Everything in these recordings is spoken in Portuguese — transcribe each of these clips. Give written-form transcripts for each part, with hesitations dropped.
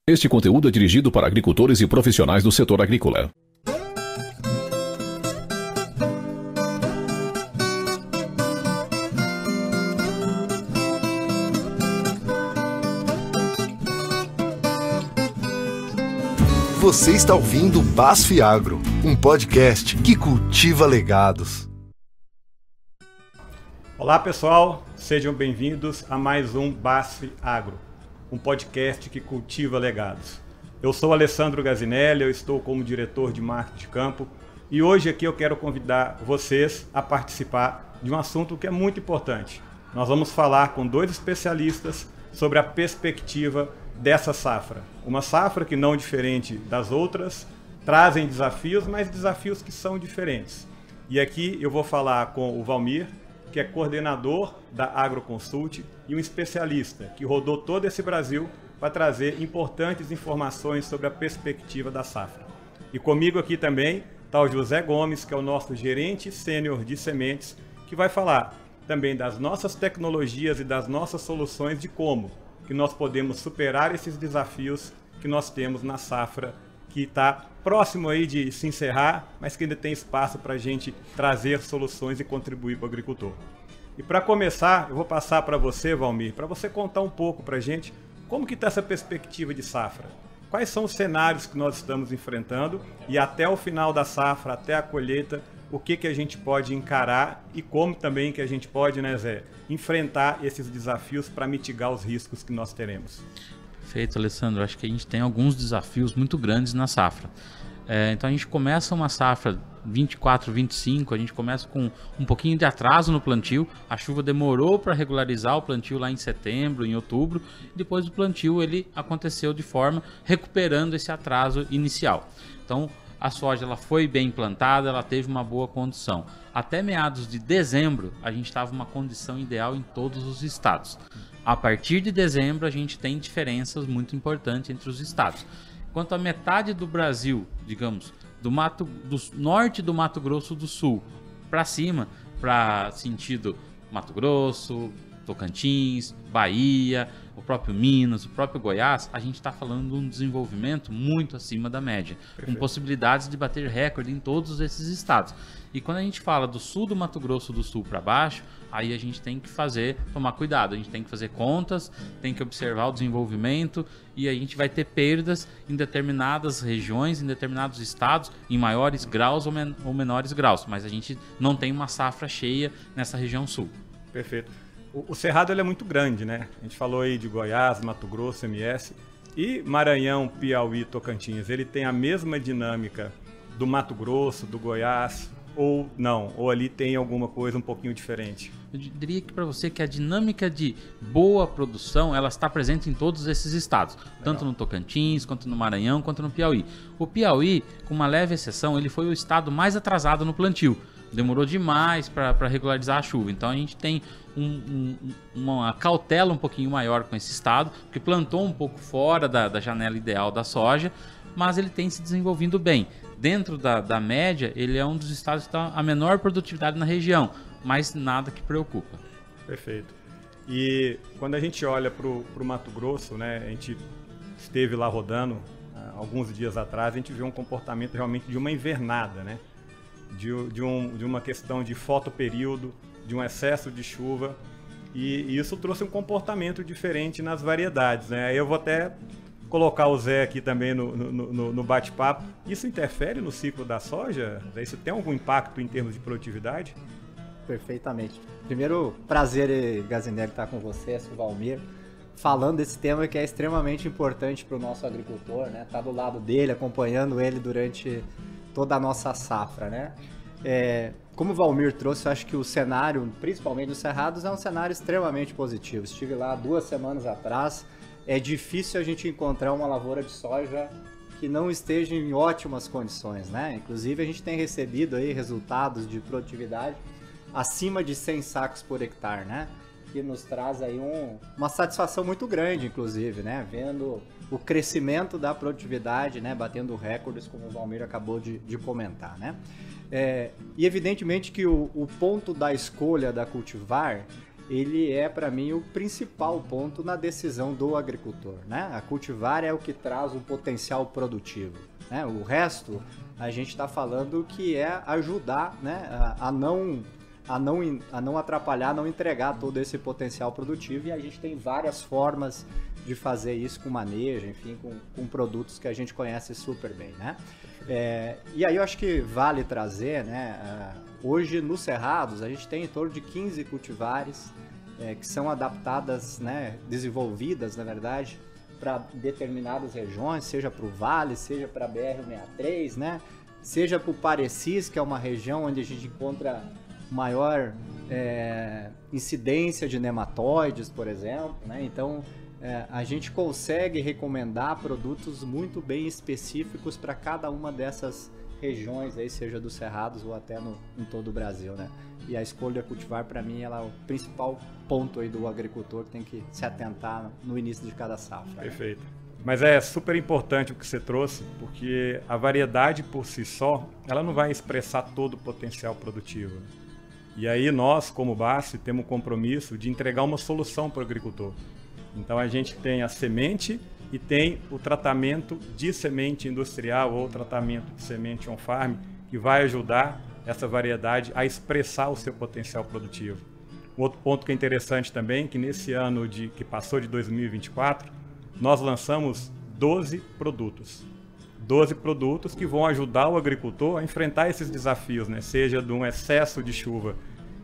Este conteúdo é dirigido para agricultores e profissionais do setor agrícola. Você está ouvindo BASF Agro, um podcast que cultiva legados. Olá pessoal, sejam bem-vindos a mais um BASF Agro, um podcast que cultiva legados. Eu sou Alessandro Gazinelli, eu estou como diretor de marketing de campo e hoje aqui eu quero convidar vocês a participar de um assunto que é muito importante. Nós vamos falar com dois especialistas sobre a perspectiva dessa safra. Uma safra que, não diferente das outras, trazem desafios, mas desafios que são diferentes. E aqui eu vou falar com o Valmir, que é coordenador da AgroConsult e um especialista que rodou todo esse Brasil para trazer importantes informações sobre a perspectiva da safra. E comigo aqui também está o José Gomes, que é o nosso gerente sênior de sementes, que vai falar também das nossas tecnologias e das nossas soluções de como que nós podemos superar esses desafios que nós temos na safra, que está próximo aí de se encerrar, mas que ainda tem espaço para a gente trazer soluções e contribuir para o agricultor. E para começar, eu vou passar para você, Valmir, para você contar um pouco para a gente como que está essa perspectiva de safra. Quais são os cenários que nós estamos enfrentando e até o final da safra, até a colheita, o que a gente pode encarar e como também que a gente pode, né, Zé, enfrentar esses desafios para mitigar os riscos que nós teremos. Perfeito, Alessandro. Acho que a gente tem alguns desafios muito grandes na safra. Então a gente começa uma safra 24, 25, a gente começa com um pouquinho de atraso no plantio. A chuva demorou para regularizar o plantio lá em setembro, em outubro. Depois do plantio ele aconteceu de forma recuperando esse atraso inicial. Então a soja ela foi bem plantada, ela teve uma boa condição. Até meados de dezembro, a gente estava uma condição ideal em todos os estados. A partir de dezembro, a gente tem diferenças muito importantes entre os estados. Quanto à metade do Brasil, digamos, do norte do Mato Grosso do Sul para cima, para sentido Mato Grosso, Tocantins, Bahia, o próprio Minas, o próprio Goiás, a gente está falando de um desenvolvimento muito acima da média, com possibilidades de bater recorde em todos esses estados. E quando a gente fala do sul do Mato Grosso do Sul para baixo, aí a gente tem que tomar cuidado, a gente tem que fazer contas, tem que observar o desenvolvimento e a gente vai ter perdas em determinadas regiões, em determinados estados, em maiores graus ou menores graus, mas a gente não tem uma safra cheia nessa região sul. Perfeito. O Cerrado ele é muito grande, né? A gente falou aí de Goiás, Mato Grosso, MS e Maranhão, Piauí, Tocantins. Ele tem a mesma dinâmica do Mato Grosso, do Goiás ou não? Ou ali tem alguma coisa um pouquinho diferente? Eu diria que para você que a dinâmica de boa produção ela está presente em todos esses estados, tanto no Tocantins, quanto no Maranhão, quanto no Piauí. O Piauí, com uma leve exceção, ele foi o estado mais atrasado no plantio. Demorou demais para regularizar a chuva. Então a gente tem uma cautela um pouquinho maior com esse estado, que plantou um pouco fora da janela ideal da soja, mas ele tem se desenvolvido bem. Dentro da média, ele é um dos estados que está a menor produtividade na região, mas nada que preocupa. Perfeito. E quando a gente olha para o Mato Grosso, né, a gente esteve lá rodando alguns dias atrás, a gente viu um comportamento realmente de uma invernada, né? De uma questão de fotoperíodo, de um excesso de chuva, e isso trouxe um comportamento diferente nas variedades, né? Eu vou até colocar o Zé aqui também no bate-papo. Isso interfere no ciclo da soja? Isso tem algum impacto em termos de produtividade? Perfeitamente. Primeiro, prazer, Gazinelli, estar com você, Valmir, falando desse tema que é extremamente importante para o nosso agricultor, né? Tá do lado dele, acompanhando ele durante toda a nossa safra, né? Como o Valmir trouxe, eu acho que o cenário, principalmente dos Cerrados, é um cenário extremamente positivo. Estive lá 2 semanas atrás, é difícil a gente encontrar uma lavoura de soja que não esteja em ótimas condições, né? Inclusive a gente tem recebido aí resultados de produtividade acima de 100 sacos por hectare, né? Que nos traz aí uma satisfação muito grande, inclusive, né? Vendo o crescimento da produtividade, né? Batendo recordes, como o Valmir acabou de comentar, né? E evidentemente que o ponto da escolha da cultivar ele é, para mim, o principal ponto na decisão do agricultor, né? A cultivar é o que traz o potencial produtivo, né? O resto, a gente está falando que é ajudar, né, a não atrapalhar, não entregar todo esse potencial produtivo, e a gente tem várias formas de fazer isso com manejo, enfim, com produtos que a gente conhece super bem, né? E aí eu acho que vale trazer, né, hoje nos cerrados a gente tem em torno de 15 cultivares que são adaptadas, né, desenvolvidas, na verdade, para determinadas regiões, seja para o Vale, seja para a BR-163, né, seja para o Parecis, que é uma região onde a gente encontra maior incidência de nematóides, por exemplo, né? Então a gente consegue recomendar produtos muito bem específicos para cada uma dessas regiões, aí, seja dos cerrados ou até em todo o Brasil, né? E a escolha cultivar, para mim, ela é o principal ponto aí do agricultor que tem que se atentar no início de cada safra. Perfeito. Né? Mas é super importante o que você trouxe, porque a variedade por si só, ela não vai expressar todo o potencial produtivo. E aí nós, como BASF, temos o compromisso de entregar uma solução para o agricultor. Então a gente tem a semente e tem o tratamento de semente industrial ou tratamento de semente on-farm, que vai ajudar essa variedade a expressar o seu potencial produtivo. Um outro ponto que é interessante também, que nesse ano que passou de 2024, nós lançamos 12 produtos. 12 produtos que vão ajudar o agricultor a enfrentar esses desafios, né? Seja de um excesso de chuva,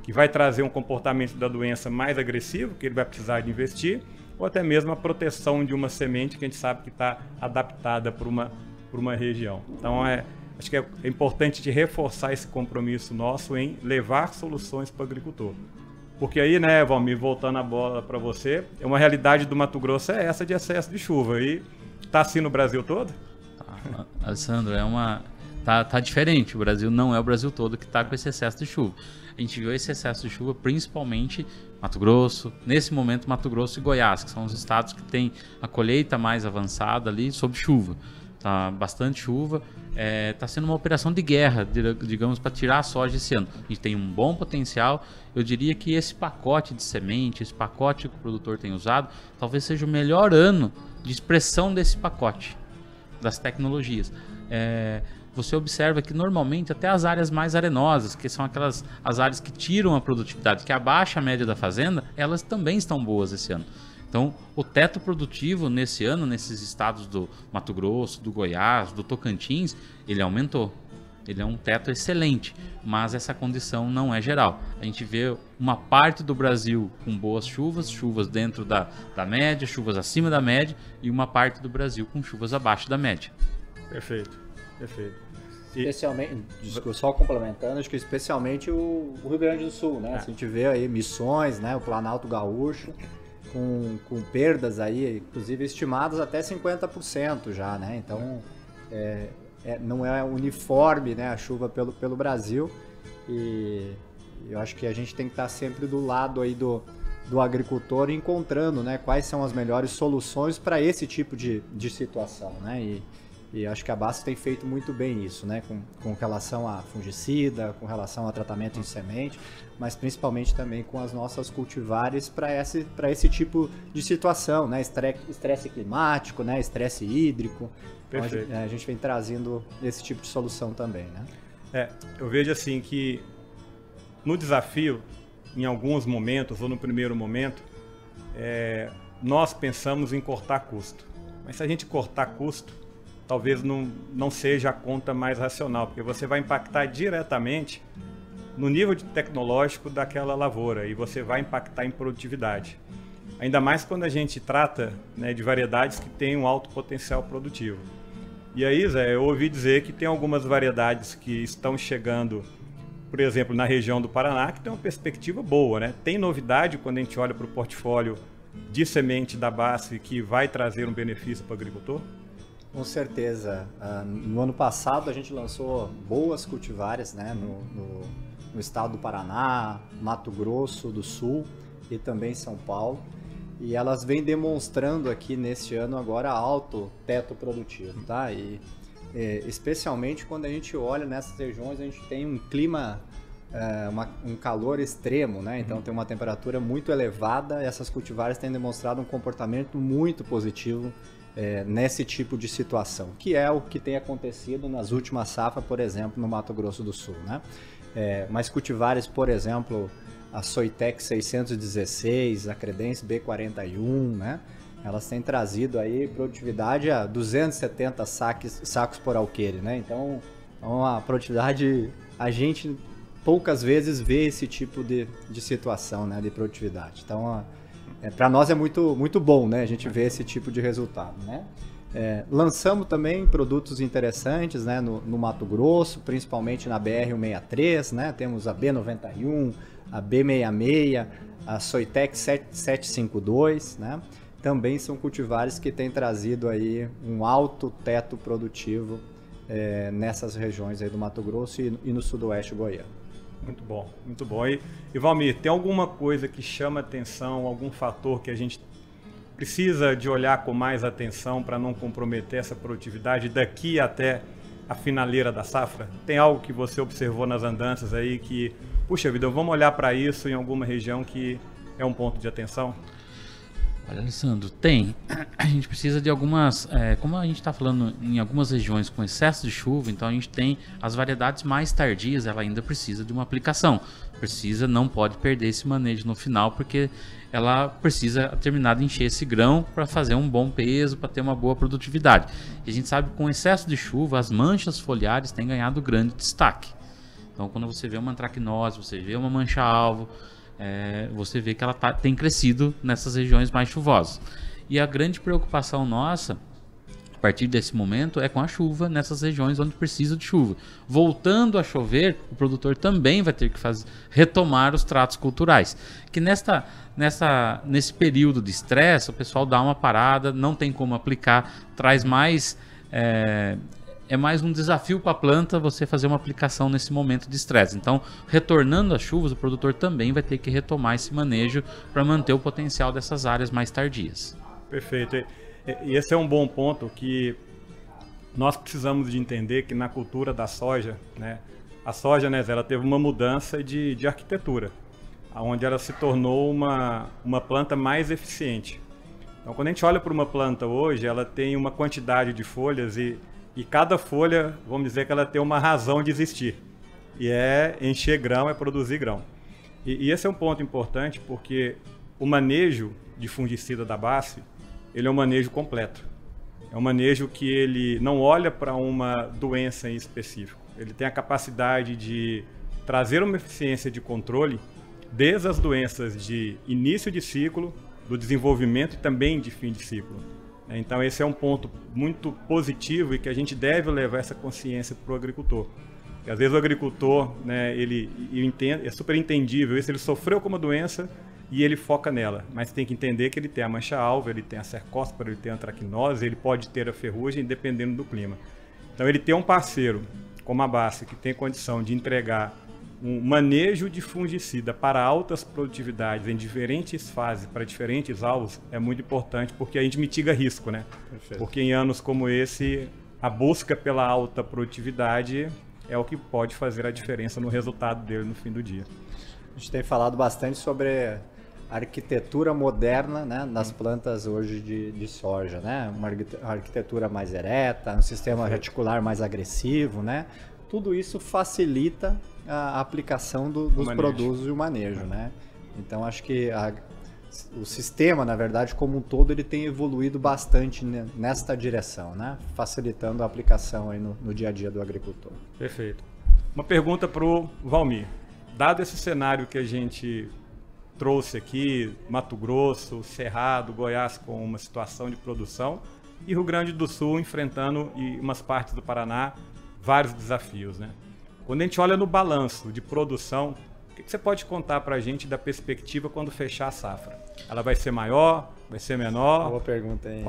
que vai trazer um comportamento da doença mais agressivo, que ele vai precisar de investir, ou até mesmo a proteção de uma semente que a gente sabe que está adaptada para uma região. Então, acho que é importante de reforçar esse compromisso nosso em levar soluções para o agricultor. Porque aí, né, Valmir, voltando a bola para você, uma realidade do Mato Grosso é essa de excesso de chuva. E está assim no Brasil todo? Alessandro, tá diferente. O Brasil não é o Brasil todo que está com esse excesso de chuva. A gente viu esse excesso de chuva principalmente Mato Grosso, nesse momento Mato Grosso e Goiás, que são os estados que têm a colheita mais avançada ali sob chuva. Tá bastante chuva, tá sendo uma operação de guerra, digamos, para tirar a soja esse ano. A gente tem um bom potencial. Eu diria que esse pacote de semente, esse pacote que o produtor tem usado, talvez seja o melhor ano de expressão desse pacote, das tecnologias. Você observa que normalmente até as áreas mais arenosas, que são as áreas que tiram a produtividade, que abaixa a média da fazenda, elas também estão boas esse ano. Então, o teto produtivo nesse ano, nesses estados do Mato Grosso, do Goiás, do Tocantins, ele aumentou. Ele é um teto excelente, mas essa condição não é geral. A gente vê uma parte do Brasil com boas chuvas dentro da média, chuvas acima da média, e uma parte do Brasil com chuvas abaixo da média. Perfeito, perfeito. Especialmente, só complementando, acho que especialmente o Rio Grande do Sul, né? A gente vê aí Missões, né? O Planalto Gaúcho, com perdas aí, inclusive estimadas até 50% já, né? Então, não é uniforme, né, a chuva pelo Brasil, e eu acho que a gente tem que estar sempre do lado aí do agricultor, encontrando, né, quais são as melhores soluções para esse tipo de situação, né? E acho que a BASF tem feito muito bem isso, né? Com relação a fungicida, com relação a tratamento em semente, mas principalmente também com as nossas cultivares para esse tipo de situação, né? Estresse climático, né? Estresse hídrico. Perfeito. Então, a gente vem trazendo esse tipo de solução também, né? Eu vejo assim que no desafio, em alguns momentos ou no primeiro momento, nós pensamos em cortar custo. Mas se a gente cortar custo, talvez não seja a conta mais racional, porque você vai impactar diretamente no nível tecnológico daquela lavoura e você vai impactar em produtividade. Ainda mais quando a gente trata, né, de variedades que têm um alto potencial produtivo. E aí, Zé, eu ouvi dizer que tem algumas variedades que estão chegando, por exemplo, na região do Paraná, que tem uma perspectiva boa, né? Tem novidade quando a gente olha para o portfólio de semente da BASF que vai trazer um benefício para o agricultor? Com certeza. No ano passado a gente lançou boas cultivares, né, no estado do Paraná, Mato Grosso do Sul e também São Paulo. E elas vêm demonstrando aqui neste ano agora alto teto produtivo, tá? E especialmente quando a gente olha nessas regiões, a gente tem um clima um calor extremo, né? Então tem uma temperatura muito elevada e essas cultivares têm demonstrado um comportamento muito positivo nesse tipo de situação, que é o que tem acontecido nas últimas safras, por exemplo, no Mato Grosso do Sul, né? Mas cultivares, por exemplo, a Soitec 616, a Credense B41, né? Elas têm trazido aí produtividade a 270 sacos por alqueire, né? Então, é uma produtividade, a gente poucas vezes vê esse tipo de situação, né? De produtividade. Então, para nós é muito, muito bom, né? A gente vê esse tipo de resultado, né? Lançamos também produtos interessantes, né? No Mato Grosso, principalmente na BR-163, né? Temos a B91, a B66, a Soitec 752, né? Também são cultivares que têm trazido aí um alto teto produtivo nessas regiões aí do Mato Grosso e no sudoeste goiano. Muito bom, muito bom. E Valmir, tem alguma coisa que chama atenção, algum fator que a gente precisa de olhar com mais atenção para não comprometer essa produtividade daqui até a finaleira da safra? Tem algo que você observou nas andanças aí que, puxa vida, vamos olhar para isso em alguma região que é um ponto de atenção? Olha, Alessandro, tem. A gente precisa de algumas, como a gente está falando em algumas regiões com excesso de chuva, então a gente tem as variedades mais tardias, ela ainda precisa de uma aplicação. Não pode perder esse manejo no final, porque ela precisa terminar de encher esse grão para fazer um bom peso, para ter uma boa produtividade. E a gente sabe que com excesso de chuva, as manchas foliares têm ganhado grande destaque. Então, quando você vê uma antracnose, você vê uma mancha-alvo, você vê que ela tem crescido nessas regiões mais chuvosas. E a grande preocupação nossa, a partir desse momento, é com a chuva nessas regiões onde precisa de chuva. Voltando a chover, o produtor também vai ter que retomar os tratos culturais. Que nesse período de estresse, o pessoal dá uma parada, não tem como aplicar, traz mais... É mais um desafio para a planta você fazer uma aplicação nesse momento de estresse. Então, retornando às chuvas, o produtor também vai ter que retomar esse manejo para manter o potencial dessas áreas mais tardias. Perfeito. E esse é um bom ponto que nós precisamos de entender que na cultura da soja, né, a soja, né, ela teve uma mudança de arquitetura, onde ela se tornou uma planta mais eficiente. Então, quando a gente olha para uma planta hoje, ela tem uma quantidade de folhas e cada folha, vamos dizer que ela tem uma razão de existir. E é encher grão, é produzir grão. E esse é um ponto importante porque o manejo de fungicida da BASF, ele é um manejo completo. É um manejo que ele não olha para uma doença em específico. Ele tem a capacidade de trazer uma eficiência de controle desde as doenças de início de ciclo, do desenvolvimento e também de fim de ciclo. Então esse é um ponto muito positivo e que a gente deve levar essa consciência para o agricultor. Porque às vezes o agricultor, né, é super entendível, ele sofreu com uma doença e ele foca nela, mas tem que entender que ele tem a mancha-alvo, ele tem a cercóspora, ele tem a antracnose, ele pode ter a ferrugem dependendo do clima. Então ele ter um parceiro como a BASF que tem condição de entregar um manejo de fungicida para altas produtividades em diferentes fases, para diferentes alvos, é muito importante porque a gente mitiga risco, né? Perfeito. Porque em anos como esse, a busca pela alta produtividade é o que pode fazer a diferença no resultado dele no fim do dia. A gente tem falado bastante sobre a arquitetura moderna, né, das plantas hoje de soja, né? Uma arquitetura mais ereta, um sistema reticular mais agressivo, né? Tudo isso facilita a aplicação dos produtos e o manejo, né? Então acho que o sistema, na verdade, como um todo, ele tem evoluído bastante nesta direção, né? Facilitando a aplicação aí no dia a dia do agricultor. Perfeito. Uma pergunta para o Valmir. Dado esse cenário que a gente trouxe aqui, Mato Grosso, Cerrado, Goiás com uma situação de produção e Rio Grande do Sul enfrentando e umas partes do Paraná vários desafios, né? Quando a gente olha no balanço de produção, o que você pode contar para a gente da perspectiva quando fechar a safra? Ela vai ser maior? Vai ser menor? Boa pergunta aí.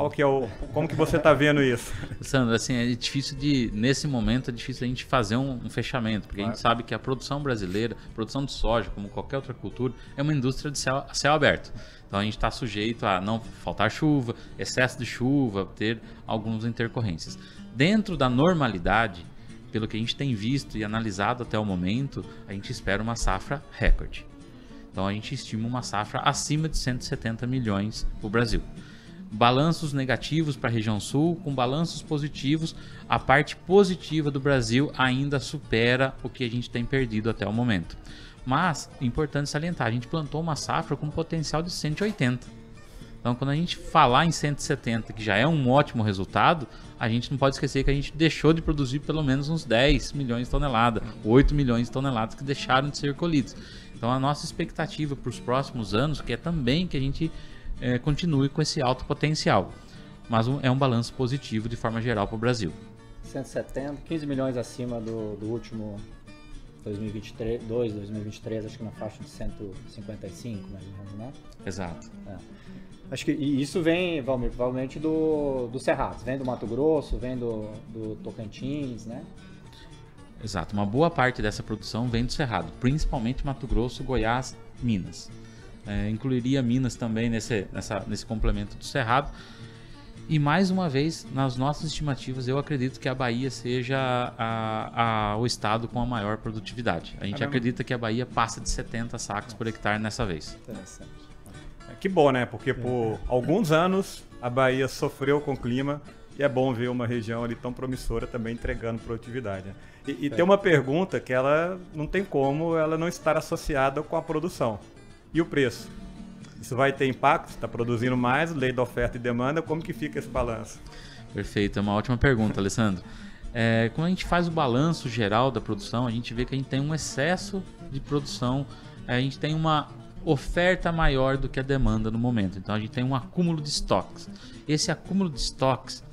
Como que você está vendo isso? Sandro, assim, é difícil nesse momento é difícil a gente fazer um fechamento, porque a gente sabe que a produção brasileira, a produção de soja, como qualquer outra cultura, é uma indústria de céu aberto. Então a gente está sujeito a não faltar chuva, excesso de chuva, ter algumas intercorrências. Dentro da normalidade, pelo que a gente tem visto e analisado até o momento, a gente espera uma safra recorde. Então a gente estima uma safra acima de 170 milhões para o Brasil. Balanços negativos para a região sul, com balanços positivos, a parte positiva do Brasil ainda supera o que a gente tem perdido até o momento. Mas, importante salientar, a gente plantou uma safra com potencial de 180. Então, quando a gente falar em 170, que já é um ótimo resultado, a gente não pode esquecer que a gente deixou de produzir pelo menos uns 10 milhões de toneladas, 8 milhões de toneladas que deixaram de ser colhidos. Então, a nossa expectativa para os próximos anos, que é também que a gente continue com esse alto potencial. Mas é um balanço positivo de forma geral para o Brasil. 170, 15 milhões acima do último 2023, acho que na faixa de 155, mais ou menos, né? Exato. Acho que isso vem, Valmir, provavelmente do Cerrado, vem do Mato Grosso, vem do Tocantins, né? Exato, uma boa parte dessa produção vem do Cerrado, principalmente Mato Grosso, Goiás, Minas. Incluiria Minas também nesse complemento do Cerrado. E mais uma vez, nas nossas estimativas, eu acredito que a Bahia seja o estado com a maior produtividade. A gente acredita que a Bahia passa de 70 sacos por hectare nessa vez. Interessante. Que bom, né? Porque por alguns anos a Bahia sofreu com o clima e é bom ver uma região ali tão promissora também entregando produtividade, né? E tem uma pergunta que ela não tem como ela não estar associada com a produção. E o preço? Isso vai ter impacto? Está produzindo mais, lei da oferta e demanda, como que fica esse balanço? Perfeito, é uma ótima pergunta, Alessandro. Quando a gente faz o balanço geral da produção, a gente vê que a gente tem um excesso de produção, a gente tem uma oferta maior do que a demanda no momento. Então a gente tem um acúmulo de estoques. Esse acúmulo de estoques,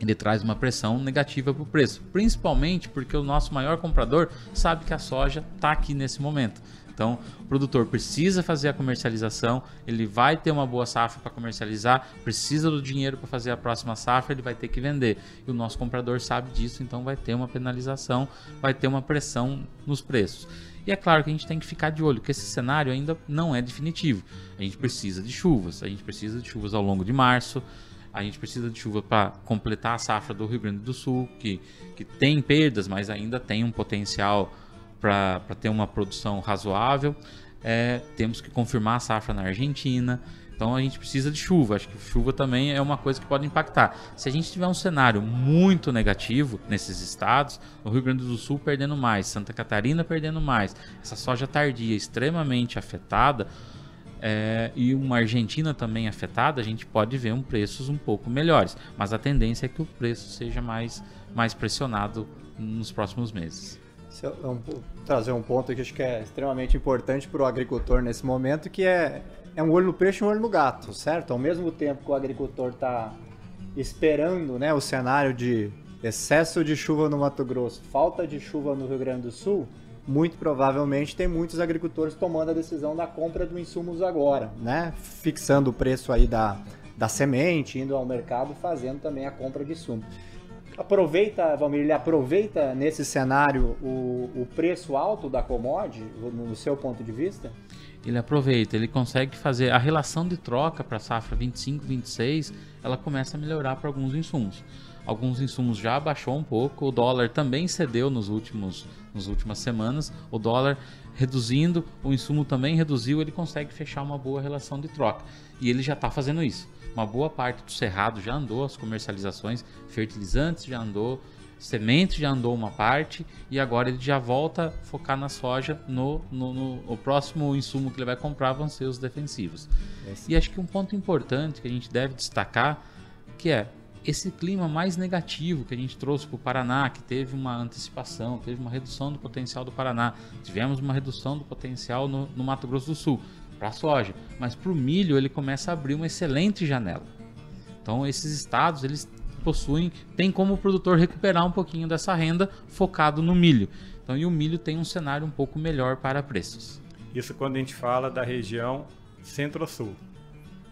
ele traz uma pressão negativa para o preço, principalmente porque o nosso maior comprador sabe que a soja está aqui nesse momento. Então, o produtor precisa fazer a comercialização, ele vai ter uma boa safra para comercializar, precisa do dinheiro para fazer a próxima safra, ele vai ter que vender. E o nosso comprador sabe disso, então vai ter uma penalização, vai ter uma pressão nos preços. E é claro que a gente tem que ficar de olho, que esse cenário ainda não é definitivo. A gente precisa de chuvas, ao longo de março, a gente precisa de chuva para completar a safra do Rio Grande do Sul, que tem perdas, mas ainda tem um potencial para ter uma produção razoável. Temos que confirmar a safra na Argentina. Então a gente precisa de chuva. Acho que chuva também é uma coisa que pode impactar. Se a gente tiver um cenário muito negativo nesses estados, o Rio Grande do Sul perdendo mais, Santa Catarina perdendo mais, essa soja tardia extremamente afetada, e uma Argentina também afetada, a gente pode ver preços um pouco melhores. Mas a tendência é que o preço seja mais pressionado nos próximos meses. Trazer um ponto que acho que é extremamente importante para o agricultor nesse momento, que é um olho no peixe e um olho no gato, certo? Ao mesmo tempo que o agricultor está esperando, né, o cenário de excesso de chuva no Mato Grosso, falta de chuva no Rio Grande do Sul, muito provavelmente tem muitos agricultores tomando a decisão da compra dos insumos agora, né? Fixando o preço aí da semente, indo ao mercado, fazendo também a compra de insumos. Aproveita, Valmir, ele aproveita nesse cenário o preço alto da commodity, no seu ponto de vista? Ele aproveita, ele consegue fazer a relação de troca para a safra 25-26, ela começa a melhorar para alguns insumos. Alguns insumos já abaixou um pouco, o dólar também cedeu nas últimas semanas, o dólar reduzindo, o insumo também reduziu, ele consegue fechar uma boa relação de troca. E ele já está fazendo isso. Uma boa parte do Cerrado já andou as comercializações, fertilizantes já andou, semente já andou uma parte, e agora ele já volta a focar na soja. O próximo insumo que ele vai comprar vão ser os defensivos. E acho que um ponto importante que a gente deve destacar, que é esse clima mais negativo que a gente trouxe para o Paraná, que teve uma antecipação, teve uma redução do potencial do Paraná, tivemos uma redução do potencial no Mato Grosso do Sul para a soja, mas para o milho ele começa a abrir uma excelente janela. Então esses estados eles tem como o produtor recuperar um pouquinho dessa renda focado no milho. Então, e o milho tem um cenário um pouco melhor para preços. Isso quando a gente fala da região Centro-Sul,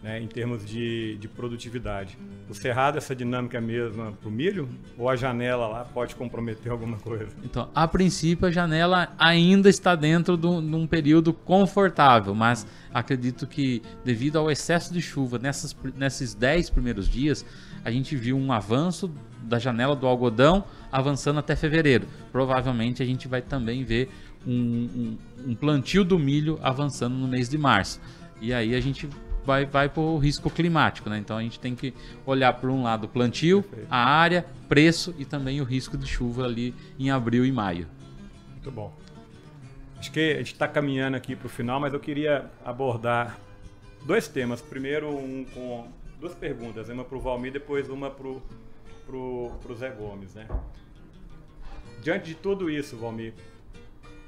né, em termos de produtividade. O Cerrado, essa dinâmica é a mesma para o milho? Ou a janela lá pode comprometer alguma coisa? Então, a princípio, a janela ainda está dentro de um período confortável, mas acredito que devido ao excesso de chuva nesses 10 primeiros dias, a gente viu um avanço da janela do algodão avançando até fevereiro. Provavelmente a gente vai também ver um plantio do milho avançando no mês de março. E aí a gente vai para o risco climático, né? Então a gente tem que olhar por um lado o plantio, a área, preço e também o risco de chuva ali em abril e maio. Muito bom. Acho que a gente está caminhando aqui para o final, mas eu queria abordar 2 temas. Primeiro, com 2 perguntas, uma para o Valmir, depois uma para o Zé Gomes, né? Diante de tudo isso, Valmir,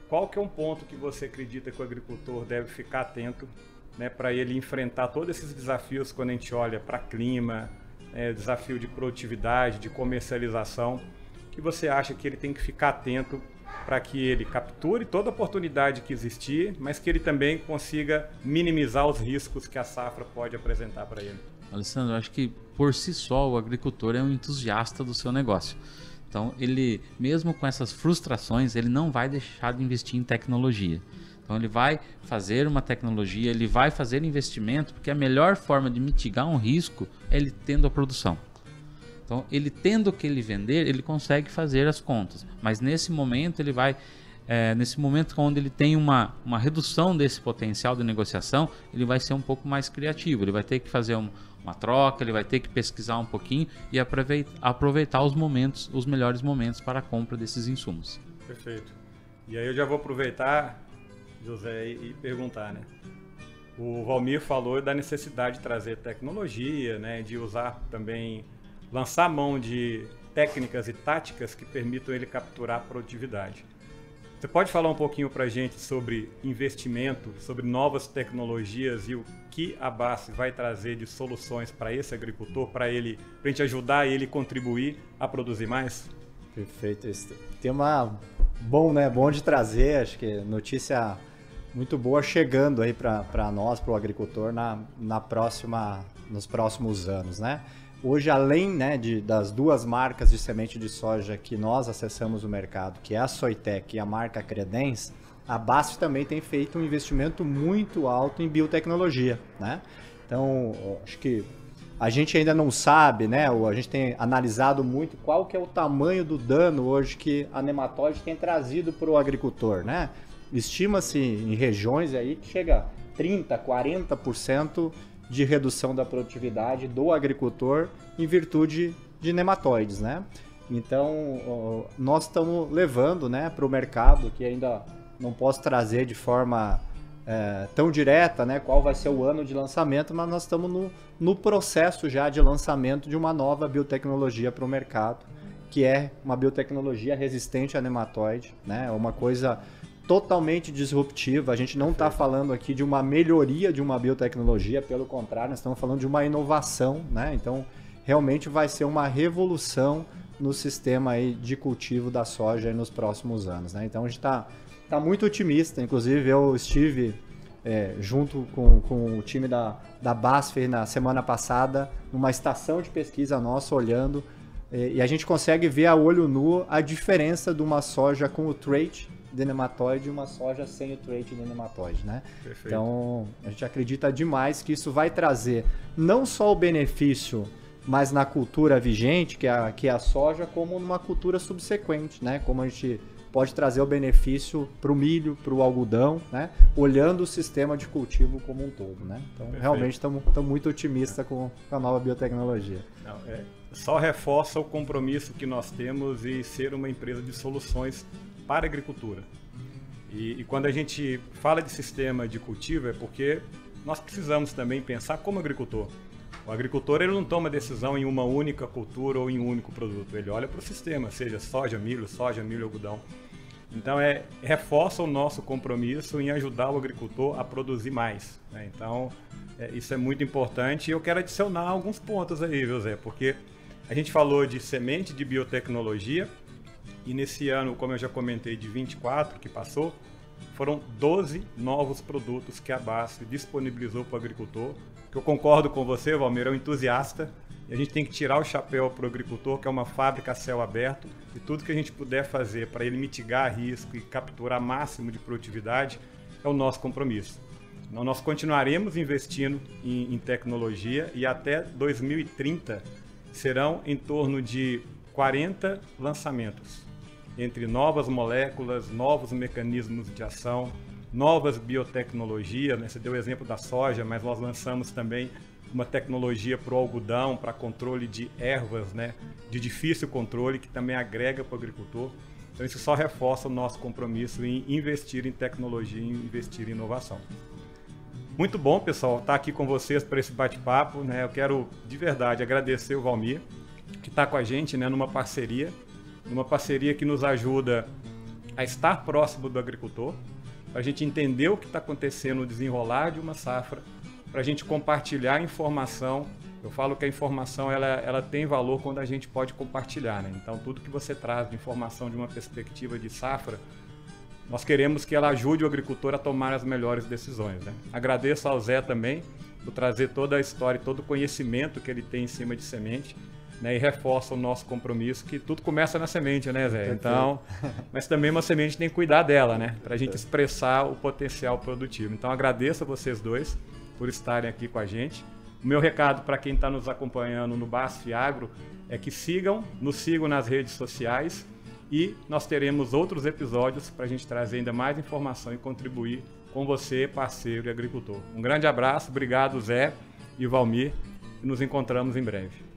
qual que é um ponto que você acredita que o agricultor deve ficar atento, né, para ele enfrentar todos esses desafios quando a gente olha para clima, desafio de produtividade, de comercialização, que você acha que ele tem que ficar atento para que ele capture toda a oportunidade que existir, mas que ele também consiga minimizar os riscos que a safra pode apresentar para ele? Alessandro, eu acho que por si só o agricultor é um entusiasta do seu negócio. Então ele, mesmo com essas frustrações, ele não vai deixar de investir em tecnologia. Então ele vai fazer uma tecnologia, ele vai fazer investimento, porque a melhor forma de mitigar um risco é ele tendo a produção. Então ele tendo o que ele vender, ele consegue fazer as contas. Mas nesse momento ele vai, nesse momento onde ele tem uma redução desse potencial de negociação, ele vai ser um pouco mais criativo. Ele vai ter que fazer uma troca, ele vai ter que pesquisar um pouquinho e aproveitar os melhores momentos para a compra desses insumos. Perfeito. E aí eu já vou aproveitar, José, e perguntar, né? O Valmir falou da necessidade de trazer tecnologia, né? De usar também, lançar mão de técnicas e táticas que permitam ele capturar a produtividade. Você pode falar um pouquinho para a gente sobre investimento, sobre novas tecnologias e o que a BASF vai trazer de soluções para esse agricultor, para a gente ajudar ele a contribuir a produzir mais? Perfeito. Esse tema bom, né? Bom de trazer, acho que notícia muito boa chegando aí para nós, para o agricultor nos próximos anos, né? Hoje, além, né, das 2 marcas de semente de soja que nós acessamos o mercado, que é a Soitec e a marca Credence, a BASF também tem feito um investimento muito alto em biotecnologia, né? Então, acho que a gente ainda não sabe, né? A gente tem analisado muito qual que é o tamanho do dano hoje que a nematóide tem trazido para o agricultor, né? Estima-se em regiões aí que chega a 30%, 40% de redução da produtividade do agricultor em virtude de nematóides, né? Então, nós estamos levando, né, para o mercado, que ainda não posso trazer de forma tão direta, né, qual vai ser o ano de lançamento, mas nós estamos no processo já de lançamento de uma nova biotecnologia para o mercado, que é uma biotecnologia resistente a nematóide, né? Uma coisa totalmente disruptiva. A gente não está falando aqui de uma melhoria de uma biotecnologia, pelo contrário, nós estamos falando de uma inovação, né? Então, realmente vai ser uma revolução no sistema aí de cultivo da soja aí nos próximos anos, né? Então, a gente está muito otimista. Inclusive, eu estive junto com o time da BASF na semana passada, numa estação de pesquisa nossa, olhando, e a gente consegue ver a olho nu a diferença de uma soja com o trait de nematóide e uma soja sem o trait de nematóide, né? Perfeito. Então, a gente acredita demais que isso vai trazer não só o benefício, mas na cultura vigente, que é a soja, como numa cultura subsequente, né? Como a gente pode trazer o benefício para o milho, para o algodão, né? Olhando o sistema de cultivo como um todo, né? Então, perfeito. Realmente estamos muito otimistas com a nova biotecnologia. Só reforça o compromisso que nós temos em ser uma empresa de soluções para a agricultura. E quando a gente fala de sistema de cultivo, é porque nós precisamos também pensar como agricultor. O agricultor, ele não toma decisão em uma única cultura ou em um único produto. Ele olha para o sistema, seja soja, milho, algodão. Então, reforça o nosso compromisso em ajudar o agricultor a produzir mais, né? Então, isso é muito importante. E eu quero adicionar alguns pontos aí, viu, Zé? Porque a gente falou de semente de biotecnologia, e nesse ano, como eu já comentei, de 24 que passou, foram 12 novos produtos que a BASF disponibilizou para o agricultor. Que eu concordo com você, Valmir, é um entusiasta, e a gente tem que tirar o chapéu para o agricultor, que é uma fábrica a céu aberto, e tudo que a gente puder fazer para ele mitigar risco e capturar máximo de produtividade é o nosso compromisso. Então, nós continuaremos investindo em tecnologia, e até 2030 serão em torno de 40 lançamentos, entre novas moléculas, novos mecanismos de ação, novas biotecnologias, né? Você deu o exemplo da soja, mas nós lançamos também uma tecnologia para o algodão, para controle de ervas, né? De difícil controle, que também agrega para o agricultor. Então isso só reforça o nosso compromisso em investir em tecnologia e investir em inovação. Muito bom, pessoal, estar aqui com vocês para esse bate-papo, né? Eu quero, de verdade, agradecer o Valmir, que está com a gente, né, numa parceria que nos ajuda a estar próximo do agricultor, para a gente entender o que está acontecendo no desenrolar de uma safra, para a gente compartilhar informação. Eu falo que a informação ela tem valor quando a gente pode compartilhar, né? Então, tudo que você traz de informação de uma perspectiva de safra, nós queremos que ela ajude o agricultor a tomar as melhores decisões, né? Agradeço ao Zé também por trazer toda a história, todo o conhecimento que ele tem em cima de semente, né? E reforça o nosso compromisso, que tudo começa na semente, né, Zé? Então, mas também uma semente tem que cuidar dela, né? Para a gente expressar o potencial produtivo. Então, agradeço a vocês dois por estarem aqui com a gente. O meu recado para quem está nos acompanhando no BASF Agro é que nos sigam nas redes sociais, e nós teremos outros episódios para a gente trazer ainda mais informação e contribuir com você, parceiro e agricultor. Um grande abraço, obrigado Zé e Valmir, e nos encontramos em breve.